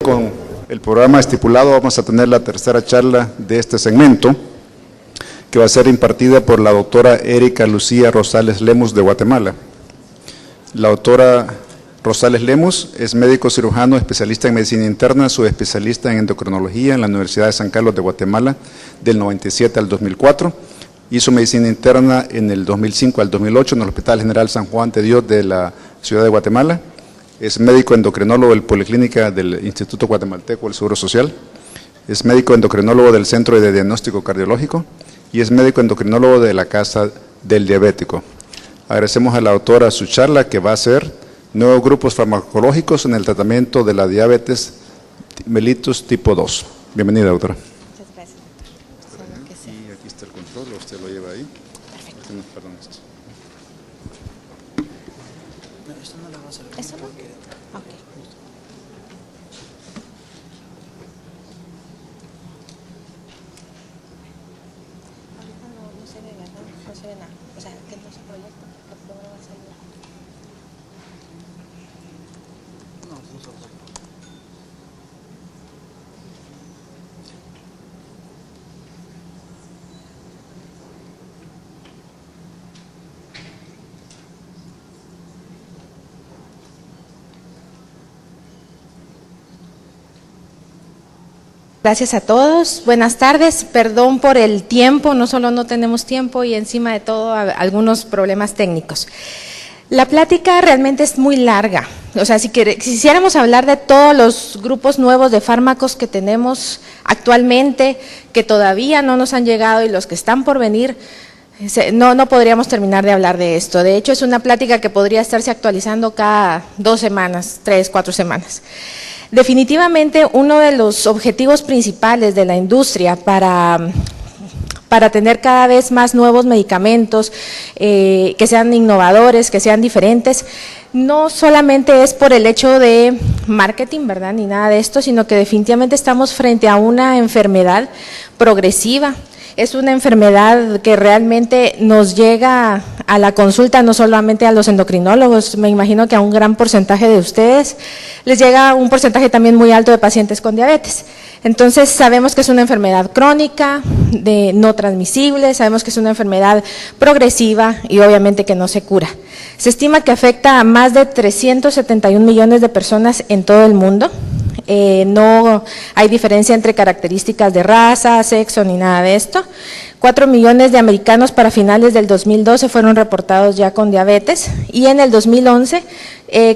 Con el programa estipulado vamos a tener la tercera charla de este segmento, que va a ser impartida por la doctora Erika Lucía Rosales Lemus de Guatemala. La doctora Rosales Lemus es médico cirujano, especialista en medicina interna, subespecialista en endocrinología en la Universidad de San Carlos de Guatemala del 97 al 2004. Hizo medicina interna en el 2005 al 2008 en el Hospital General San Juan de Dios de la ciudad de Guatemala. Es médico endocrinólogo del Policlínica del Instituto Guatemalteco del Seguro Social. Es médico endocrinólogo del Centro de Diagnóstico Cardiológico y es médico endocrinólogo de la Casa del Diabético. Agradecemos a la doctora su charla, que va a ser nuevos grupos farmacológicos en el tratamiento de la diabetes mellitus tipo 2. Bienvenida, doctora. Muchas gracias. Y aquí está el control, usted lo lleva ahí. Perfecto. Perdón, esto. ¿Esto no lo vamos a hacer? ¿Eso no? Ok. Ahorita no se ve, ¿verdad? No se ve nada. O sea, que no se proyecta, porque luego va a salir. No se ve. Gracias a todos, buenas tardes, perdón por el tiempo, no solo no tenemos tiempo y encima de todo algunos problemas técnicos. La plática realmente es muy larga, o sea, si quisiéramos hablar de todos los grupos nuevos de fármacos que tenemos actualmente, que todavía no nos han llegado y los que están por venir, no podríamos terminar de hablar de esto. De hecho, es una plática que podría estarse actualizando cada 2 semanas, 3, 4 semanas. Definitivamente, uno de los objetivos principales de la industria para tener cada vez más nuevos medicamentos, que sean innovadores, que sean diferentes, no solamente es por el hecho de marketing, ¿verdad?, ni nada de esto, sino que definitivamente estamos frente a una enfermedad progresiva. Es una enfermedad que realmente nos llega a la consulta, no solamente a los endocrinólogos, me imagino que a un gran porcentaje de ustedes les llega un porcentaje también muy alto de pacientes con diabetes. Entonces sabemos que es una enfermedad crónica, no transmisible, sabemos que es una enfermedad progresiva y obviamente que no se cura. Se estima que afecta a más de 371 millones de personas en todo el mundo. No hay diferencia entre características de raza, sexo ni nada de esto. 4 millones de americanos para finales del 2012 fueron reportados ya con diabetes y en el 2011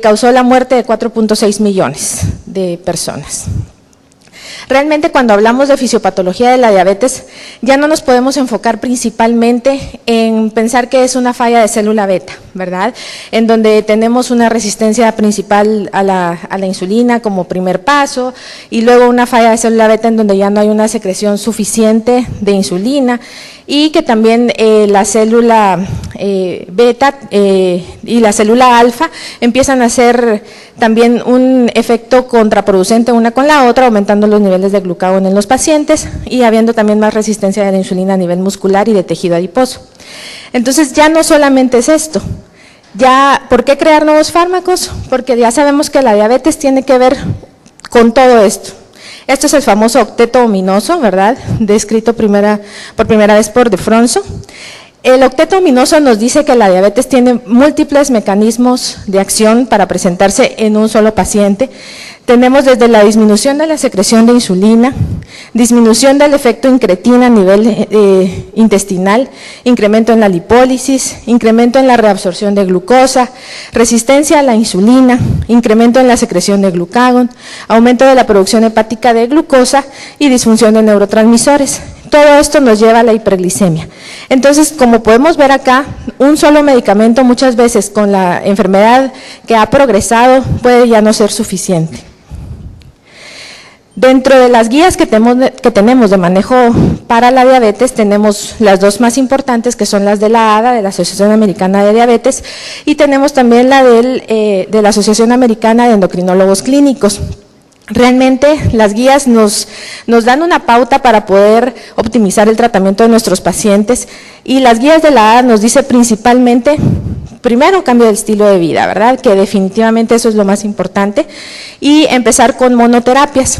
causó la muerte de 4.6 millones de personas. Realmente cuando hablamos de fisiopatología de la diabetes ya no nos podemos enfocar principalmente en pensar que es una falla de célula beta, ¿verdad? En donde tenemos una resistencia principal a la insulina como primer paso y luego una falla de célula beta en donde ya no hay una secreción suficiente de insulina y que también la célula beta y la célula alfa empiezan a hacer también un efecto contraproducente una con la otra, aumentando los niveles de glucagón en los pacientes y habiendo también más resistencia de la insulina a nivel muscular y de tejido adiposo. Entonces ya no solamente es esto, ya, ¿por qué crear nuevos fármacos? Porque ya sabemos que la diabetes tiene que ver con todo esto. Esto es el famoso octeto ominoso, ¿verdad?, descrito por primera vez por De Fronzo. El octeto ominoso nos dice que la diabetes tiene múltiples mecanismos de acción para presentarse en un solo paciente. Tenemos desde la disminución de la secreción de insulina, disminución del efecto incretina a nivel intestinal, incremento en la lipólisis, incremento en la reabsorción de glucosa, resistencia a la insulina, incremento en la secreción de glucagón, aumento de la producción hepática de glucosa y disfunción de neurotransmisores. Todo esto nos lleva a la hiperglicemia. Entonces, como podemos ver acá, un solo medicamento muchas veces con la enfermedad que ha progresado puede ya no ser suficiente. Dentro de las guías que tenemos de manejo para la diabetes, tenemos las dos más importantes, que son las de la ADA, de la Asociación Americana de Diabetes, y tenemos también la de la Asociación Americana de Endocrinólogos Clínicos. Realmente las guías nos dan una pauta para poder optimizar el tratamiento de nuestros pacientes y las guías de la ADA nos dice principalmente primero cambio del estilo de vida, ¿verdad? Que definitivamente eso es lo más importante, y empezar con monoterapias.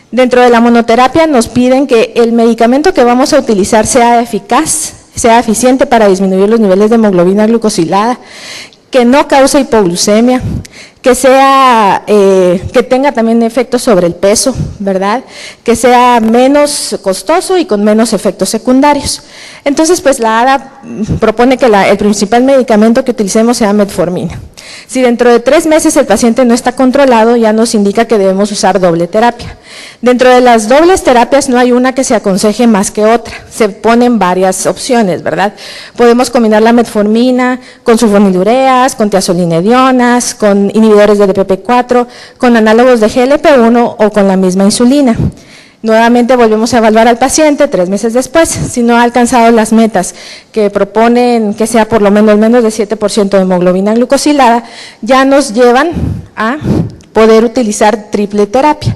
Dentro de la monoterapia nos piden que el medicamento que vamos a utilizar sea eficaz, sea eficiente para disminuir los niveles de hemoglobina glucosilada, que no cause hipoglucemia, que sea, que tenga también efectos sobre el peso, ¿verdad? Que sea menos costoso y con menos efectos secundarios. Entonces, pues la ADA propone que el principal medicamento que utilicemos sea metformina. Si dentro de 3 meses el paciente no está controlado, ya nos indica que debemos usar doble terapia. Dentro de las dobles terapias no hay una que se aconseje más que otra, se ponen varias opciones, ¿verdad? Podemos combinar la metformina con sulfonilureas, con tiazolinedionas, con inhibidores de DPP4, con análogos de GLP-1 o con la misma insulina. Nuevamente volvemos a evaluar al paciente 3 meses después, si no ha alcanzado las metas que proponen que sea por lo menos de 7% de hemoglobina glucosilada, ya nos llevan a poder utilizar triple terapia.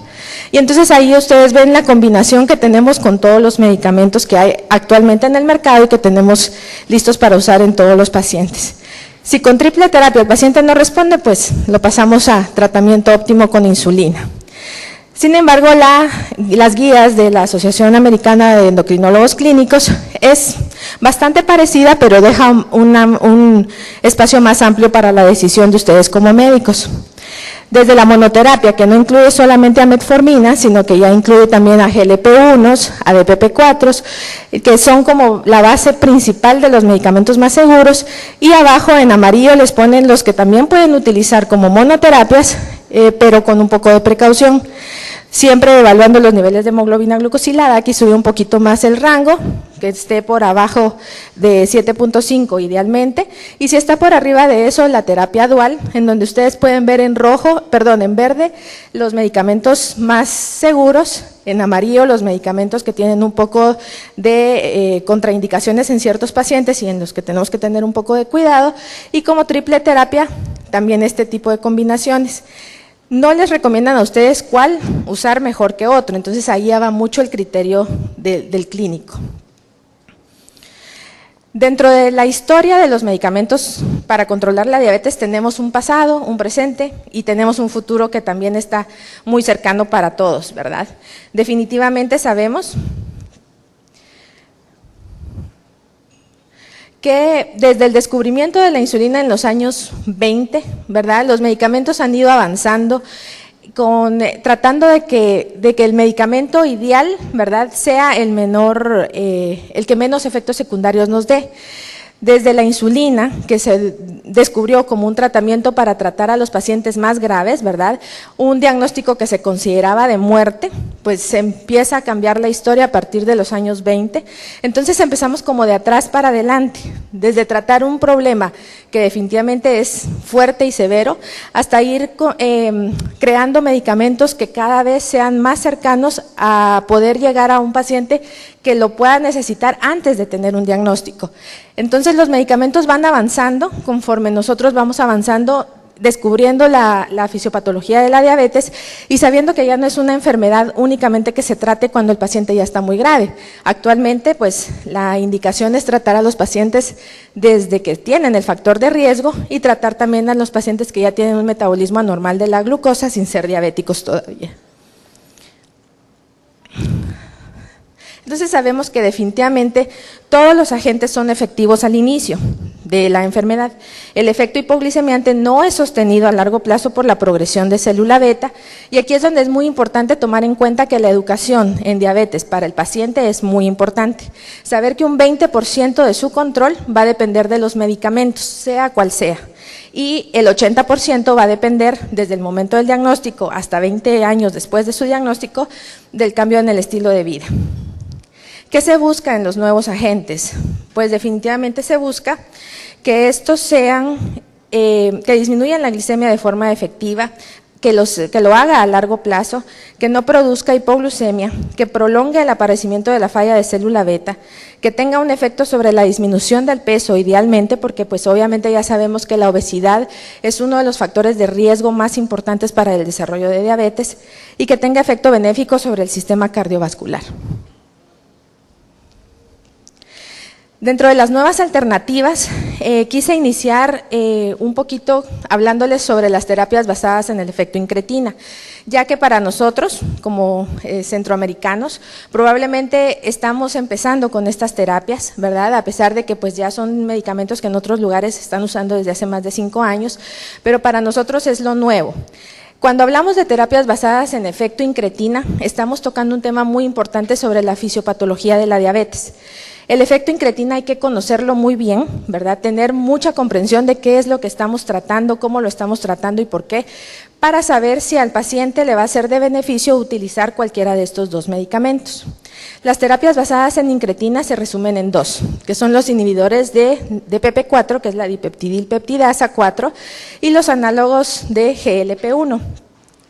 Y entonces ahí ustedes ven la combinación que tenemos con todos los medicamentos que hay actualmente en el mercado y que tenemos listos para usar en todos los pacientes. Si con triple terapia el paciente no responde, pues lo pasamos a tratamiento óptimo con insulina. Sin embargo, las guías de la Asociación Americana de Endocrinólogos Clínicos es bastante parecida, pero deja un espacio más amplio para la decisión de ustedes como médicos. Desde la monoterapia, que no incluye solamente a metformina, sino que ya incluye también a GLP-1, a DPP4, que son como la base principal de los medicamentos más seguros, y abajo en amarillo les ponen los que también pueden utilizar como monoterapias, pero con un poco de precaución. Siempre evaluando los niveles de hemoglobina glucosilada, aquí sube un poquito más el rango, que esté por abajo de 7.5 idealmente, y si está por arriba de eso, la terapia dual, en donde ustedes pueden ver en verde, los medicamentos más seguros, en amarillo los medicamentos que tienen un poco de contraindicaciones en ciertos pacientes y en los que tenemos que tener un poco de cuidado, y como triple terapia, también este tipo de combinaciones. No les recomiendan a ustedes cuál usar mejor que otro, entonces ahí ya va mucho el criterio del clínico. Dentro de la historia de los medicamentos para controlar la diabetes tenemos un pasado, un presente y tenemos un futuro que también está muy cercano para todos, ¿verdad? Definitivamente sabemos que desde el descubrimiento de la insulina en los años 20, ¿verdad? Los medicamentos han ido avanzando tratando de que el medicamento ideal, ¿verdad?, sea el que menos efectos secundarios nos dé. Desde la insulina, que se descubrió como un tratamiento para tratar a los pacientes más graves, ¿verdad? Un diagnóstico que se consideraba de muerte, pues se empieza a cambiar la historia a partir de los años 20. Entonces empezamos como de atrás para adelante, desde tratar un problema que definitivamente es fuerte y severo, hasta ir creando medicamentos que cada vez sean más cercanos a poder llegar a un paciente que lo pueda necesitar antes de tener un diagnóstico. Entonces los medicamentos van avanzando conforme nosotros vamos avanzando, descubriendo la fisiopatología de la diabetes y sabiendo que ya no es una enfermedad únicamente que se trate cuando el paciente ya está muy grave. Actualmente, pues la indicación es tratar a los pacientes desde que tienen el factor de riesgo y tratar también a los pacientes que ya tienen un metabolismo anormal de la glucosa sin ser diabéticos todavía. Entonces sabemos que definitivamente todos los agentes son efectivos al inicio de la enfermedad. El efecto hipoglicemiante no es sostenido a largo plazo por la progresión de célula beta, y aquí es donde es muy importante tomar en cuenta que la educación en diabetes para el paciente es muy importante. Saber que un 20% de su control va a depender de los medicamentos, sea cual sea. Y el 80% va a depender desde el momento del diagnóstico hasta 20 años después de su diagnóstico del cambio en el estilo de vida. ¿Qué se busca en los nuevos agentes? Pues definitivamente se busca que estos sean, que disminuyan la glicemia de forma efectiva, que lo haga a largo plazo, que no produzca hipoglucemia, que prolongue el aparecimiento de la falla de célula beta, que tenga un efecto sobre la disminución del peso idealmente, porque pues obviamente ya sabemos que la obesidad es uno de los factores de riesgo más importantes para el desarrollo de diabetes, y que tenga efecto benéfico sobre el sistema cardiovascular. Dentro de las nuevas alternativas quise iniciar un poquito hablándoles sobre las terapias basadas en el efecto incretina, ya que para nosotros, como centroamericanos, probablemente estamos empezando con estas terapias, ¿verdad? A pesar de que pues ya son medicamentos que en otros lugares se están usando desde hace más de 5 años, pero para nosotros es lo nuevo. Cuando hablamos de terapias basadas en efecto incretina, estamos tocando un tema muy importante sobre la fisiopatología de la diabetes. El efecto incretina hay que conocerlo muy bien, ¿verdad? Tener mucha comprensión de qué es lo que estamos tratando, cómo lo estamos tratando y por qué, para saber si al paciente le va a ser de beneficio utilizar cualquiera de estos dos medicamentos. Las terapias basadas en incretina se resumen en dos, que son los inhibidores de DPP4, que es la dipeptidilpeptidasa 4, y los análogos de GLP-1,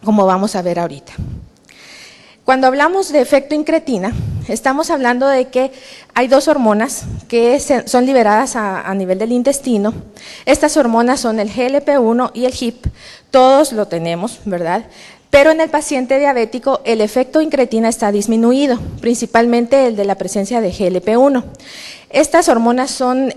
como vamos a ver ahorita. Cuando hablamos de efecto incretina, estamos hablando de que hay dos hormonas que son liberadas a nivel del intestino. Estas hormonas son el GLP-1 y el GIP, todos lo tenemos, ¿verdad? Pero en el paciente diabético el efecto incretina está disminuido, principalmente el de la presencia de GLP-1. Estas hormonas son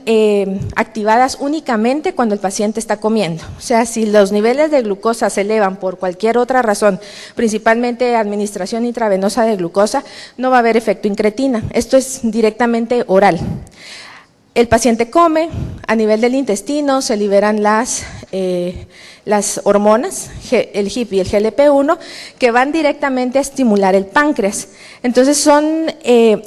activadas únicamente cuando el paciente está comiendo. O sea, si los niveles de glucosa se elevan por cualquier otra razón, principalmente administración intravenosa de glucosa, no va a haber efecto incretina. Esto es directamente oral. El paciente come, a nivel del intestino se liberan las hormonas, el GIP y el GLP-1, que van directamente a estimular el páncreas. Entonces son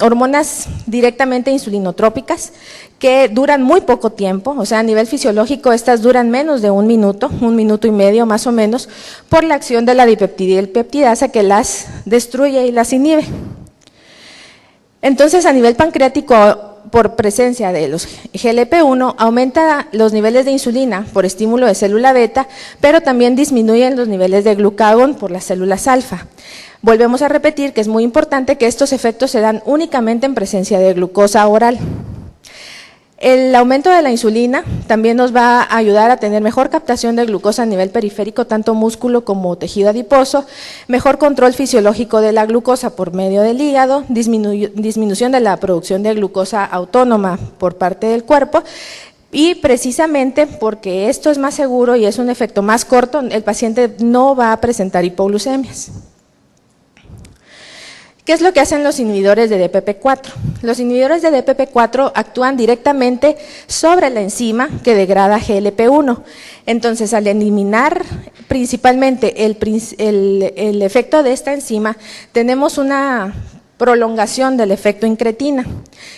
hormonas directamente insulinotrópicas que duran muy poco tiempo, o sea, a nivel fisiológico estas duran menos de 1 minuto y medio más o menos, por la acción de la dipeptidilpeptidasa que las destruye y las inhibe. Entonces, a nivel pancreático, por presencia de los GLP-1, aumenta los niveles de insulina por estímulo de célula beta, pero también disminuyen los niveles de glucagón por las células alfa. Volvemos a repetir que es muy importante que estos efectos se dan únicamente en presencia de glucosa oral. El aumento de la insulina también nos va a ayudar a tener mejor captación de glucosa a nivel periférico, tanto músculo como tejido adiposo, mejor control fisiológico de la glucosa por medio del hígado, disminución de la producción de glucosa autónoma por parte del cuerpo, y precisamente porque esto es más seguro y es un efecto más corto, el paciente no va a presentar hipoglucemias. ¿Qué es lo que hacen los inhibidores de DPP4? Los inhibidores de DPP4 actúan directamente sobre la enzima que degrada GLP-1. Entonces, al eliminar principalmente el efecto de esta enzima, tenemos una prolongación del efecto incretina,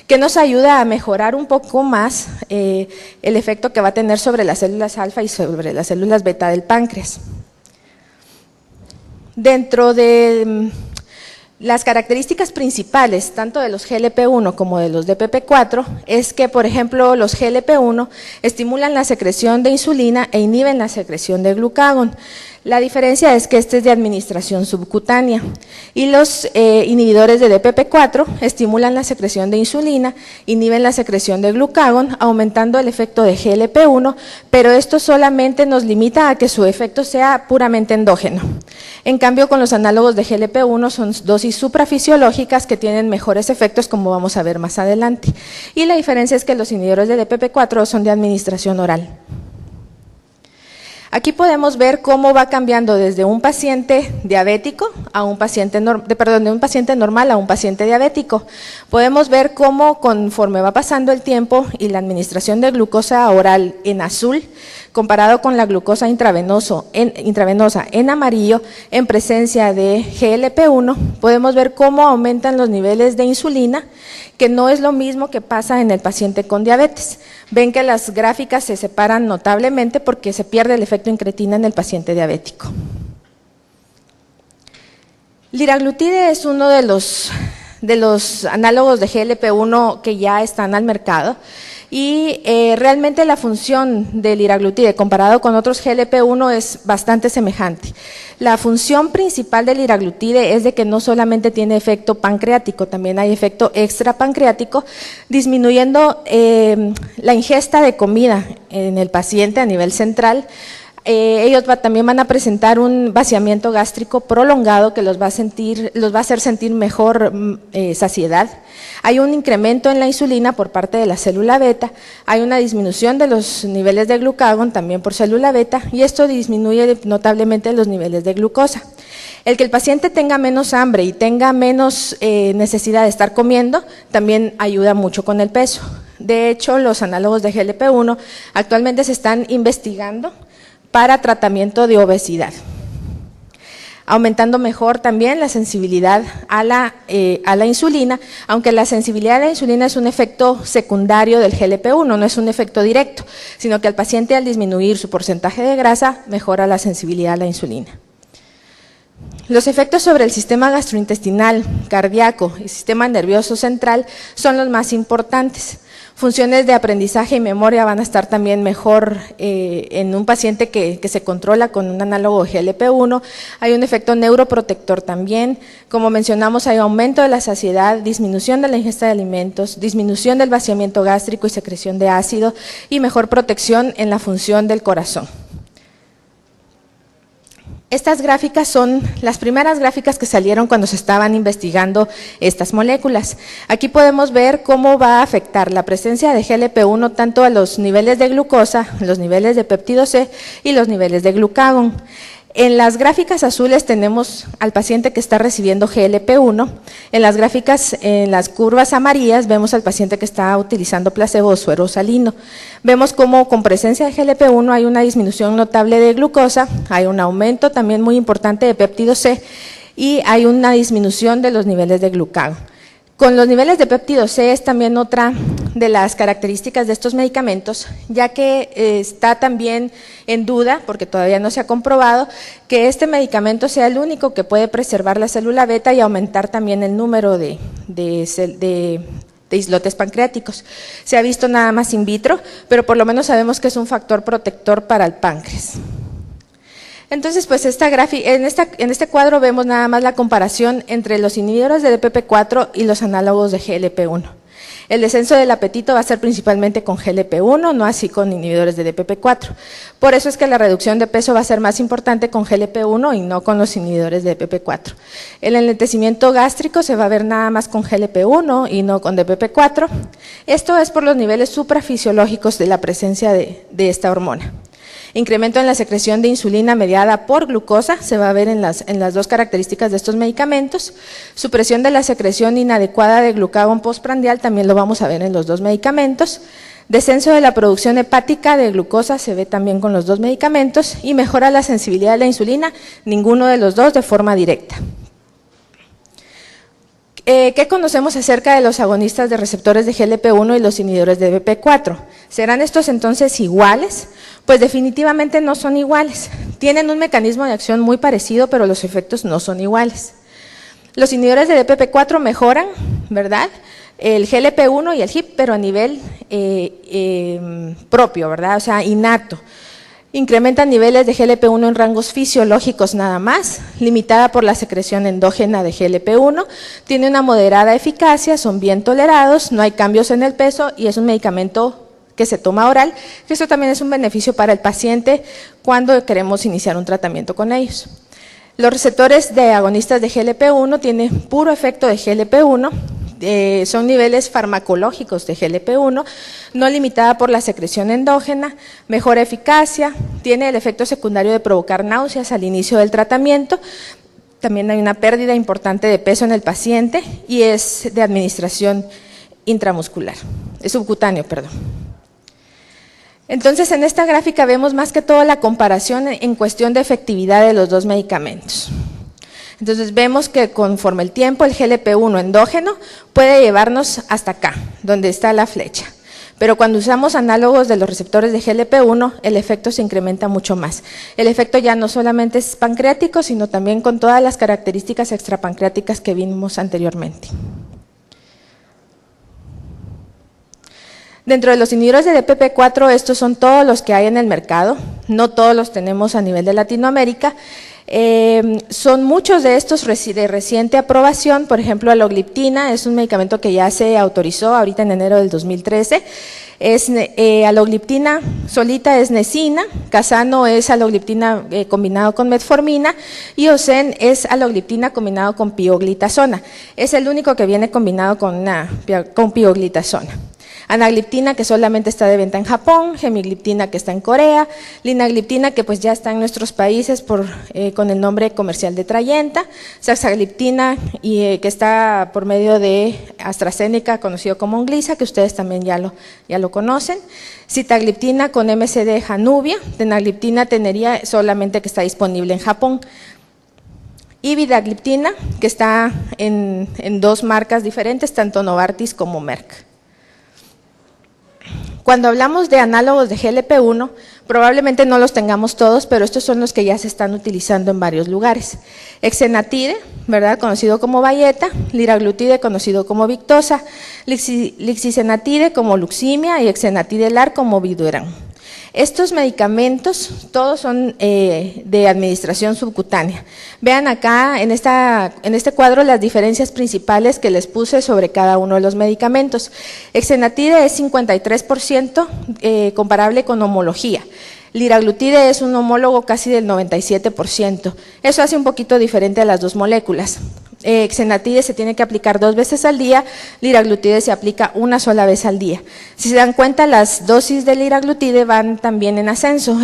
que nos ayuda a mejorar un poco más el efecto que va a tener sobre las células alfa y sobre las células beta del páncreas. Dentro de las características principales, tanto de los GLP-1 como de los DPP4, es que, por ejemplo, los GLP-1 estimulan la secreción de insulina e inhiben la secreción de glucagón. La diferencia es que este es de administración subcutánea y los inhibidores de DPP4 estimulan la secreción de insulina, inhiben la secreción de glucagón, aumentando el efecto de GLP-1, pero esto solamente nos limita a que su efecto sea puramente endógeno. En cambio, con los análogos de GLP-1 son dosis suprafisiológicas que tienen mejores efectos, como vamos a ver más adelante. Y la diferencia es que los inhibidores de DPP4 son de administración oral. Aquí podemos ver cómo va cambiando desde un paciente diabético a un paciente de un paciente normal a un paciente diabético. Podemos ver cómo conforme va pasando el tiempo y la administración de glucosa oral en azul, comparado con la glucosa intravenosa en amarillo, en presencia de GLP-1, podemos ver cómo aumentan los niveles de insulina, que no es lo mismo que pasa en el paciente con diabetes. Ven que las gráficas se separan notablemente porque se pierde el efecto incretina en el paciente diabético. Liraglutide es uno de los análogos de GLP-1 que ya están al mercado. Y realmente la función del liraglutide comparado con otros GLP-1 es bastante semejante. La función principal del liraglutide es de que no solamente tiene efecto pancreático, también hay efecto extrapancreático, disminuyendo la ingesta de comida en el paciente a nivel central, También van a presentar un vaciamiento gástrico prolongado que los va a hacer sentir mejor saciedad. Hay un incremento en la insulina por parte de la célula beta, hay una disminución de los niveles de glucagón también por célula beta, y esto disminuye notablemente los niveles de glucosa. El que el paciente tenga menos hambre y tenga menos necesidad de estar comiendo también ayuda mucho con el peso. De hecho, los análogos de GLP-1 actualmente se están investigando para tratamiento de obesidad, aumentando mejor también la sensibilidad a la insulina, aunque la sensibilidad a la insulina es un efecto secundario del GLP-1, no es un efecto directo, sino que al paciente al disminuir su porcentaje de grasa mejora la sensibilidad a la insulina. Los efectos sobre el sistema gastrointestinal, cardíaco y sistema nervioso central son los más importantes. Funciones de aprendizaje y memoria van a estar también mejor en un paciente que se controla con un análogo GLP-1. Hay un efecto neuroprotector también. Como mencionamos, hay aumento de la saciedad, disminución de la ingesta de alimentos, disminución del vaciamiento gástrico y secreción de ácido y mejor protección en la función del corazón. Estas gráficas son las primeras gráficas que salieron cuando se estaban investigando estas moléculas. Aquí podemos ver cómo va a afectar la presencia de GLP-1 tanto a los niveles de glucosa, los niveles de péptido C y los niveles de glucagón. En las gráficas azules tenemos al paciente que está recibiendo GLP-1, en las gráficas, en las curvas amarillas, vemos al paciente que está utilizando placebo o suero salino. Vemos cómo con presencia de GLP-1 hay una disminución notable de glucosa, hay un aumento también muy importante de péptido C y hay una disminución de los niveles de glucagón. Con los niveles de péptido C es también otra de las características de estos medicamentos, ya que está también en duda, porque todavía no se ha comprobado, que este medicamento sea el único que puede preservar la célula beta y aumentar también el número de islotes pancreáticos. Se ha visto nada más in vitro, pero por lo menos sabemos que es un factor protector para el páncreas. Entonces, pues en este cuadro vemos nada más la comparación entre los inhibidores de DPP4 y los análogos de GLP-1. El descenso del apetito va a ser principalmente con GLP-1, no así con inhibidores de DPP4. Por eso es que la reducción de peso va a ser más importante con GLP-1 y no con los inhibidores de DPP4. El enlentecimiento gástrico se va a ver nada más con GLP-1 y no con DPP4. Esto es por los niveles suprafisiológicos de la presencia de esta hormona. Incremento en la secreción de insulina mediada por glucosa, se va a ver en las dos características de estos medicamentos. Supresión de la secreción inadecuada de glucagón postprandial, también lo vamos a ver en los dos medicamentos. Descenso de la producción hepática de glucosa, se ve también con los dos medicamentos. Y mejora la sensibilidad de la insulina, ninguno de los dos de forma directa. ¿Qué conocemos acerca de los agonistas de receptores de GLP-1 y los inhibidores de DPP4? ¿Serán estos entonces iguales? Pues definitivamente no son iguales. Tienen un mecanismo de acción muy parecido, pero los efectos no son iguales. Los inhibidores de DPP4 mejoran, ¿verdad?, el GLP-1 y el GIP, pero a nivel propio, ¿verdad?, o sea, innato. Incrementan niveles de GLP-1 en rangos fisiológicos nada más, limitada por la secreción endógena de GLP-1, tiene una moderada eficacia, son bien tolerados, no hay cambios en el peso y es un medicamento que se toma oral, que eso también es un beneficio para el paciente cuando queremos iniciar un tratamiento con ellos. Los receptores de agonistas de GLP-1 tienen puro efecto de GLP-1, son niveles farmacológicos de GLP-1, no limitada por la secreción endógena, mejor eficacia, tiene el efecto secundario de provocar náuseas al inicio del tratamiento, también hay una pérdida importante de peso en el paciente y es de administración intramuscular, es subcutáneo, perdón. Entonces, en esta gráfica vemos más que todo la comparación en cuestión de efectividad de los dos medicamentos. Entonces vemos que conforme el tiempo el GLP-1 endógeno puede llevarnos hasta acá, donde está la flecha. Pero cuando usamos análogos de los receptores de GLP-1, el efecto se incrementa mucho más. El efecto ya no solamente es pancreático, sino también con todas las características extrapancreáticas que vimos anteriormente. Dentro de los inhibidores de DPP4, estos son todos los que hay en el mercado, no todos los tenemos a nivel de Latinoamérica. Son muchos de estos de reciente aprobación. Por ejemplo, alogliptina es un medicamento que ya se autorizó ahorita en enero del 2013. Alogliptina solita es nesina, Casano es alogliptina combinado con metformina y Osen es alogliptina combinado con pioglitazona. Es el único que viene combinado con pioglitazona. Anagliptina, que solamente está de venta en Japón, gemigliptina, que está en Corea, linagliptina, que pues ya está en nuestros países con el nombre comercial de Trayenta, saxagliptina, que está por medio de AstraZeneca, conocido como Onglisa, que ustedes también ya lo conocen, sitagliptina con MSD Januvia, tenagliptina Tenería, solamente que está disponible en Japón, y vidagliptina, que está en dos marcas diferentes, tanto Novartis como Merck. Cuando hablamos de análogos de GLP-1, probablemente no los tengamos todos, pero estos son los que ya se están utilizando en varios lugares. Exenatide, ¿verdad?, conocido como Byetta, liraglutide, conocido como Victoza, lixisenatide como Luximia y exenatide LAR como Viduran. Estos medicamentos todos son de administración subcutánea. Vean acá en este cuadro las diferencias principales que les puse sobre cada uno de los medicamentos. Exenatide es 53% comparable con homología. Liraglutide es un homólogo casi del 97%. Eso hace un poquito diferente a las dos moléculas. Exenatide se tiene que aplicar 2 veces al día, liraglutide se aplica una sola vez al día. Si se dan cuenta, las dosis de liraglutide van también en ascenso,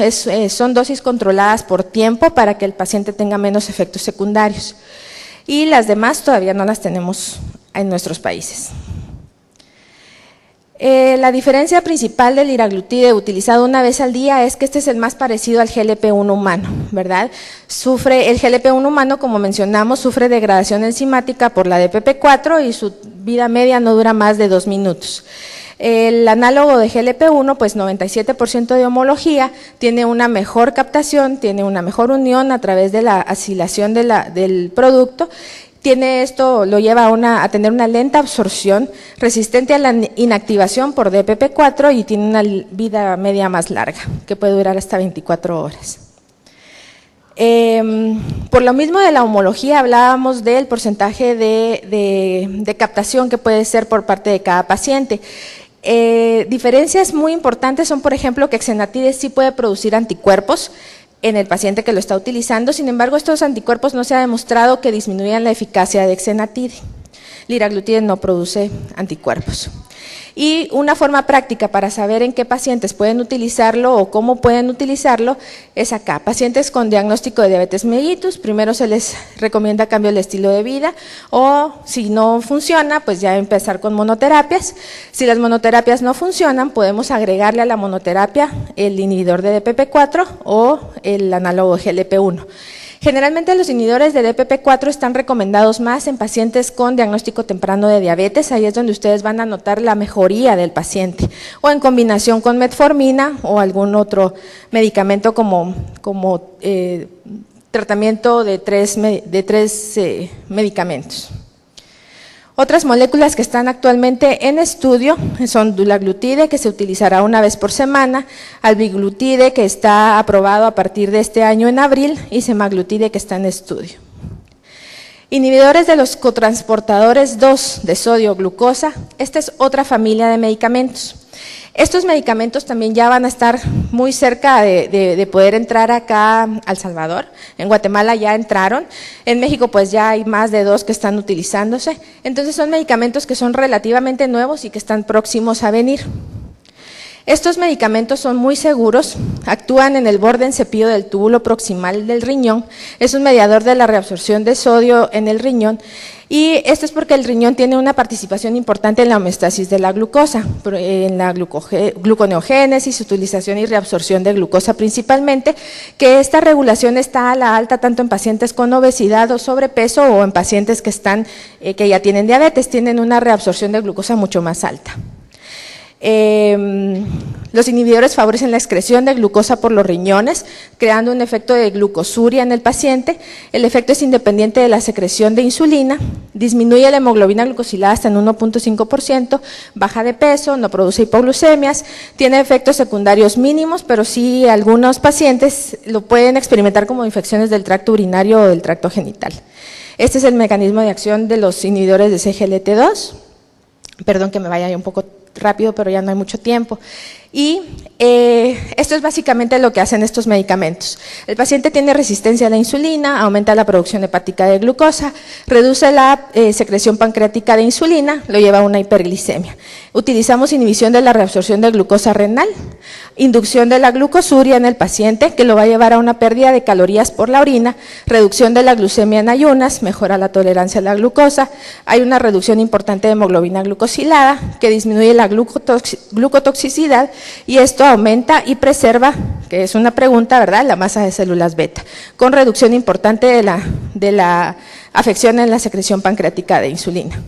son dosis controladas por tiempo para que el paciente tenga menos efectos secundarios. Y las demás todavía no las tenemos en nuestros países. La diferencia principal del liraglutide utilizado una vez al día es que este es el más parecido al GLP-1 humano, ¿verdad? El GLP-1 humano, como mencionamos, sufre degradación enzimática por la DPP4 y su vida media no dura más de 2 minutos. El análogo de GLP-1, pues 97% de homología, tiene una mejor captación, tiene una mejor unión a través de la acilación del producto. Esto lo lleva a tener una lenta absorción, resistente a la inactivación por DPP4 y tiene una vida media más larga, que puede durar hasta 24 horas. Por lo mismo de la homología, hablábamos del porcentaje de captación que puede ser por parte de cada paciente. Diferencias muy importantes son, por ejemplo, que exenatide sí puede producir anticuerpos en el paciente que lo está utilizando. Sin embargo, estos anticuerpos no se ha demostrado que disminuyan la eficacia de exenatide. Liraglutide no produce anticuerpos. Y una forma práctica para saber en qué pacientes pueden utilizarlo o cómo pueden utilizarlo es acá. Pacientes con diagnóstico de diabetes mellitus, primero se les recomienda cambio del estilo de vida o si no funciona, pues ya empezar con monoterapias. Si las monoterapias no funcionan, podemos agregarle a la monoterapia el inhibidor de DPP4 o el análogo GLP-1. Generalmente los inhibidores de DPP4 están recomendados más en pacientes con diagnóstico temprano de diabetes, ahí es donde ustedes van a notar la mejoría del paciente, o en combinación con metformina o algún otro medicamento como tratamiento de tres medicamentos. Otras moléculas que están actualmente en estudio son dulaglutide, que se utilizará una vez por semana, albiglutide, que está aprobado a partir de este año en abril, y semaglutide, que está en estudio. Inhibidores de los cotransportadores 2 de sodio-glucosa, esta es otra familia de medicamentos. Estos medicamentos también ya van a estar muy cerca de poder entrar acá a El Salvador. En Guatemala ya entraron, en México pues ya hay más de 2 que están utilizándose. Entonces son medicamentos que son relativamente nuevos y que están próximos a venir. Estos medicamentos son muy seguros, actúan en el borde en cepillo del túbulo proximal del riñón, es un mediador de la reabsorción de sodio en el riñón, y esto es porque el riñón tiene una participación importante en la homeostasis de la glucosa, en la gluconeogénesis, utilización y reabsorción de glucosa principalmente, que esta regulación está a la alta tanto en pacientes con obesidad o sobrepeso o en pacientes que ya tienen diabetes, tienen una reabsorción de glucosa mucho más alta. Los inhibidores favorecen la excreción de glucosa por los riñones, creando un efecto de glucosuria en el paciente. El efecto es independiente de la secreción de insulina, disminuye la hemoglobina glucosilada hasta en 1.5%, baja de peso, no produce hipoglucemias, tiene efectos secundarios mínimos, pero sí algunos pacientes lo pueden experimentar como infecciones del tracto urinario o del tracto genital. Este es el mecanismo de acción de los inhibidores de CGLT2. Perdón que me vaya un poco rápido, pero ya no hay mucho tiempo. Y esto es básicamente lo que hacen estos medicamentos. El paciente tiene resistencia a la insulina, aumenta la producción hepática de glucosa, reduce la secreción pancreática de insulina, lo lleva a una hiperglicemia. Utilizamos inhibición de la reabsorción de glucosa renal, inducción de la glucosuria en el paciente, que lo va a llevar a una pérdida de calorías por la orina, reducción de la glucemia en ayunas, mejora la tolerancia a la glucosa, hay una reducción importante de hemoglobina glucosilada, que disminuye la glucotoxicidad, y esto aumenta y preserva, que es una pregunta, ¿verdad?, la masa de células beta, con reducción importante de la afección en la secreción pancreática de insulina.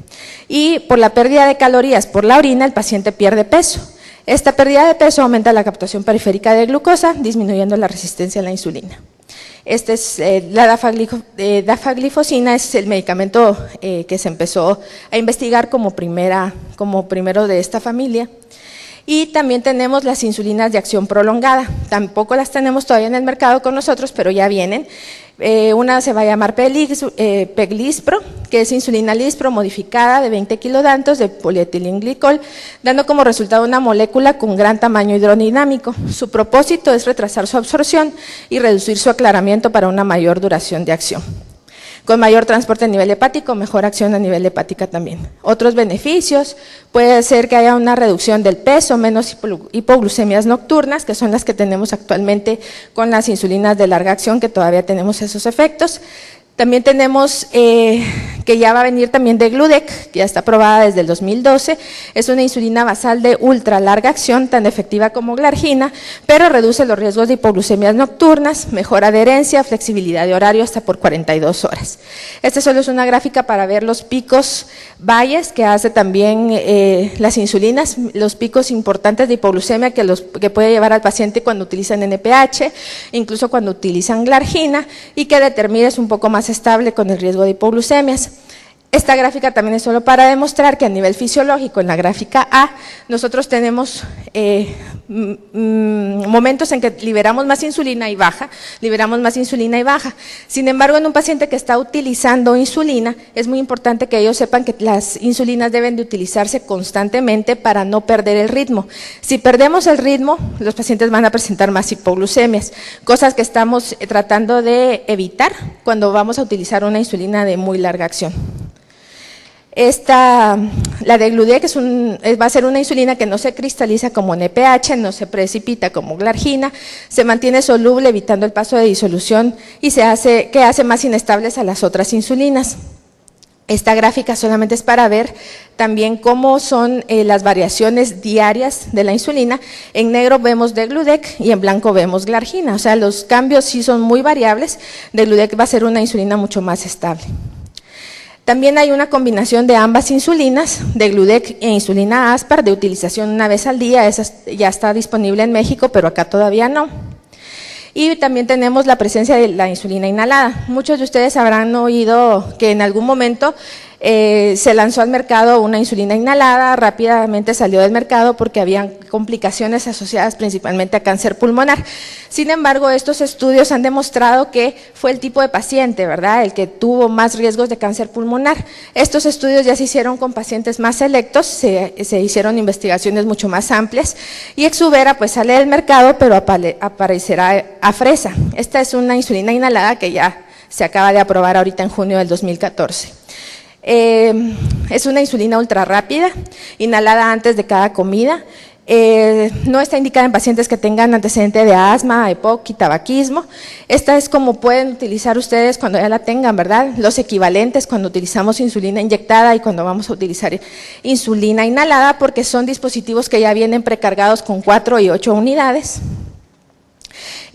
Y por la pérdida de calorías por la orina, el paciente pierde peso. Esta pérdida de peso aumenta la captación periférica de glucosa, disminuyendo la resistencia a la insulina. Este es la dapaglifosina, es el medicamento que se empezó a investigar como primero de esta familia. Y también tenemos las insulinas de acción prolongada, tampoco las tenemos todavía en el mercado con nosotros, pero ya vienen. Una se va a llamar Peglispro, que es insulina Lispro modificada de 20 kilodantos de polietilenglicol, dando como resultado una molécula con gran tamaño hidrodinámico. Su propósito es retrasar su absorción y reducir su aclaramiento para una mayor duración de acción. Con mayor transporte a nivel hepático, mejor acción a nivel hepática también. Otros beneficios, puede ser que haya una reducción del peso, menos hipoglucemias nocturnas, que son las que tenemos actualmente con las insulinas de larga acción, que todavía tenemos esos efectos. También tenemos que ya va a venir también de Gludec, que ya está aprobada desde el 2012, es una insulina basal de ultra larga acción, tan efectiva como glargina, pero reduce los riesgos de hipoglucemias nocturnas, mejora adherencia, flexibilidad de horario hasta por 42 horas. Esta solo es una gráfica para ver los picos valles que hace también las insulinas, los picos importantes de hipoglucemia que puede llevar al paciente cuando utilizan NPH, incluso cuando utilizan glargina, y que determina es un poco más estable con el riesgo de hipoglucemias. Esta gráfica también es solo para demostrar que a nivel fisiológico, en la gráfica A, nosotros tenemos momentos en que liberamos más insulina y baja, liberamos más insulina y baja. Sin embargo, en un paciente que está utilizando insulina, es muy importante que ellos sepan que las insulinas deben de utilizarse constantemente para no perder el ritmo. Si perdemos el ritmo, los pacientes van a presentar más hipoglucemias, cosas que estamos tratando de evitar cuando vamos a utilizar una insulina de muy larga acción. La de Gludec va a ser una insulina que no se cristaliza como NPH, no se precipita como glargina, se mantiene soluble evitando el paso de disolución y que hace más inestables a las otras insulinas. Esta gráfica solamente es para ver también cómo son las variaciones diarias de la insulina. En negro vemos de Gludec y en blanco vemos glargina, o sea, los cambios sí son muy variables. De Gludec va a ser una insulina mucho más estable. También hay una combinación de ambas insulinas, de Gludec e insulina Aspar, de utilización una vez al día, esa ya está disponible en México, pero acá todavía no. Y también tenemos la presencia de la insulina inhalada. Muchos de ustedes habrán oído que en algún momento se lanzó al mercado una insulina inhalada, rápidamente salió del mercado porque habían complicaciones asociadas principalmente a cáncer pulmonar. Sin embargo, estos estudios han demostrado que fue el tipo de paciente, ¿verdad?, el que tuvo más riesgos de cáncer pulmonar. Estos estudios ya se hicieron con pacientes más selectos, se hicieron investigaciones mucho más amplias y Exubera pues sale del mercado, pero aparecerá Afrezza. Esta es una insulina inhalada que ya se acaba de aprobar ahorita en junio del 2014. Es una insulina ultra rápida, inhalada antes de cada comida. No está indicada en pacientes que tengan antecedente de asma, EPOC y tabaquismo. Esta es como pueden utilizar ustedes cuando ya la tengan, ¿verdad? Los equivalentes cuando utilizamos insulina inyectada y cuando vamos a utilizar insulina inhalada, porque son dispositivos que ya vienen precargados con 4 y 8 unidades.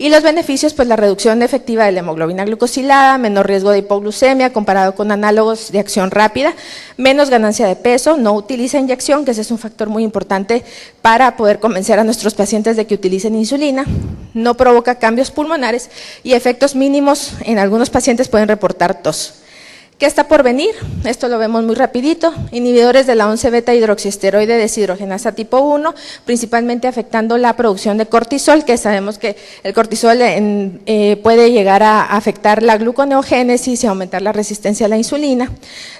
Y los beneficios, pues la reducción efectiva de la hemoglobina glucosilada, menor riesgo de hipoglucemia comparado con análogos de acción rápida, menos ganancia de peso, no utiliza inyección, que ese es un factor muy importante para poder convencer a nuestros pacientes de que utilicen insulina, no provoca cambios pulmonares y efectos mínimos en algunos pacientes pueden reportar tos. ¿Qué está por venir? Esto lo vemos muy rapidito. Inhibidores de la 11-beta hidroxiesteroide deshidrogenasa tipo 1, principalmente afectando la producción de cortisol, que sabemos que el cortisol puede llegar a afectar la gluconeogénesis y aumentar la resistencia a la insulina.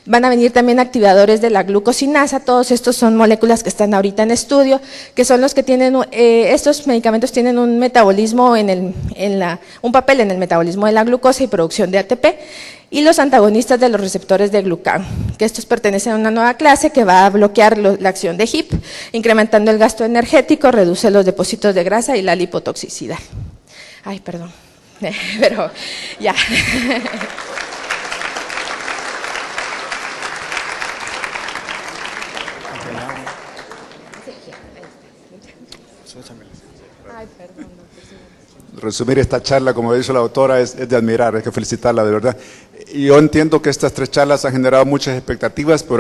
Van a venir también activadores de la glucosinasa, todos estos son moléculas que están ahorita en estudio, que son los que tienen, estos medicamentos tienen un metabolismo, un papel en el metabolismo de la glucosa y producción de ATP. Y los antagonistas de los receptores de glucagón, que estos pertenecen a una nueva clase que va a bloquear la acción de HIP, incrementando el gasto energético, reduce los depósitos de grasa y la lipotoxicidad. Ay, perdón, pero ya. Ay, perdón. Resumir esta charla, como dicho la doctora, es de admirar, hay que felicitarla de verdad. Y yo entiendo que estas 3 charlas han generado muchas expectativas, pero